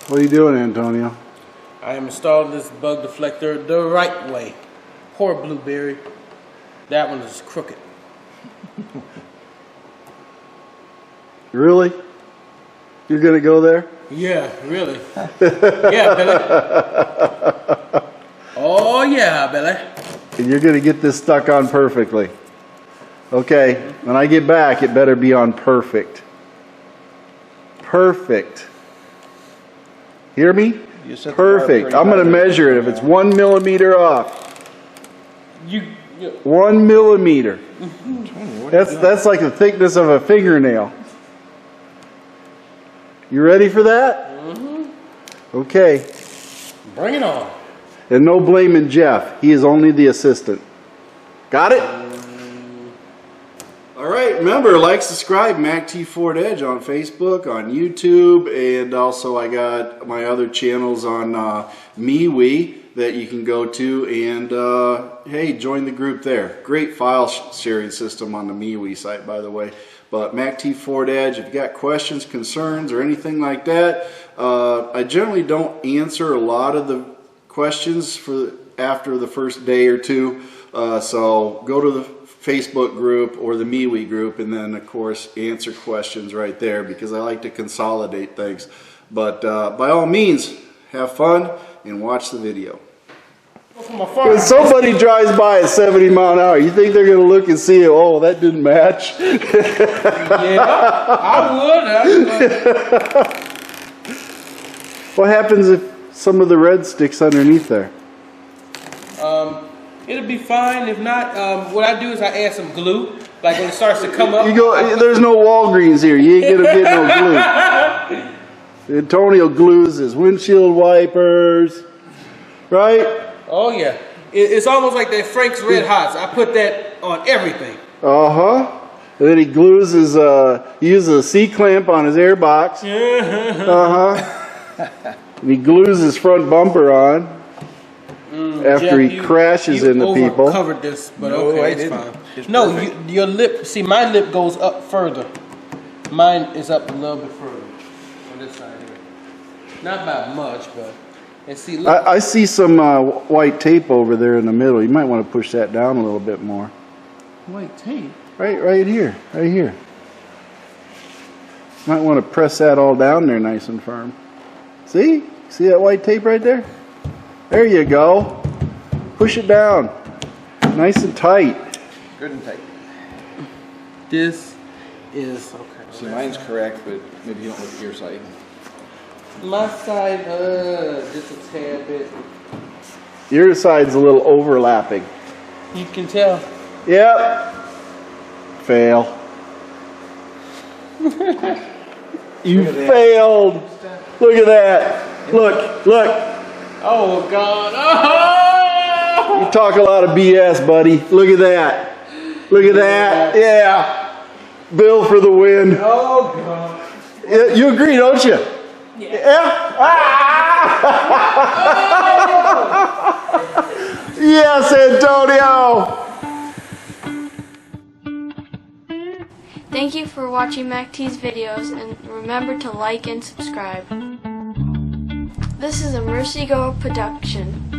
What are you doing, Antonio? I am installing this bug deflector the right way. Poor blueberry. That one is crooked. Really? You're gonna go there? Yeah, really. Yeah, Billy. Oh yeah, Billy. And you're gonna get this stuck on perfectly. Okay, when I get back, it better be on perfect. Perfect. Hear me? Perfect. I'm gonna measure it. If it's 1 millimeter off. 1 millimeter. That's like the thickness of a fingernail. You ready for that? Okay. Bring it on. And no blaming Jeff. He is only the assistant. Got it? All right. Remember, like, subscribe, MACTFORDEDGE on Facebook, on YouTube, and also I got my other channels on MeWe that you can go to, and hey, join the group there. Great file sharing system on the MeWe site, by the way. But MACTFORDEDGE, if you got questions, concerns, or anything like that, I generally don't answer a lot of the questions after the first day or two. So go to the Facebook group or the MeWe group, and then of course answer questions right there, because I like to consolidate things. But by all means, have fun and watch the video. When somebody drives by at 70 miles an hour, you think they're going to look and see, oh, that didn't match? Yeah, I would. What happens if some of the red sticks underneath there? It'll be fine. If not, what I do is I add some glue. Like when it starts to come up. You go. There's no Walgreens here. You ain't gonna get no glue. Antonio glues his windshield wipers, right? Oh yeah, it's almost like that Frank's Red Hots. I put that on everything. And then he glues his. He uses a C-clamp on his airbox. And he glues his front bumper on after Jeff, he crashes into people. Covered this, but okay, it's fine. No, your lip. See, my lip goes up further. Mine is up a little bit further on this side here. Not by much, but. And see, look. I see some white tape over there in the middle. You might want to push that down a little bit more. White tape? Right here. Right here. Might want to press that all down there nice and firm. See? See that white tape right there? There you go. Push it down. Nice and tight. Good and tight. This is okay. See, mine's correct, but maybe you don't look at your side. My side, just a tad bit. Your side's a little overlapping. You can tell. Yep. Fail. You failed. Look at that. Look. Oh, God. Oh! You talk a lot of BS, buddy. Look at that. Look at that. Yeah. Bill for the win. Oh, God. Yeah, you agree, don't you? Yeah. Yes, Antonio. Thank you for watching MacT's videos, and remember to like and subscribe. This is a Mercy Go production.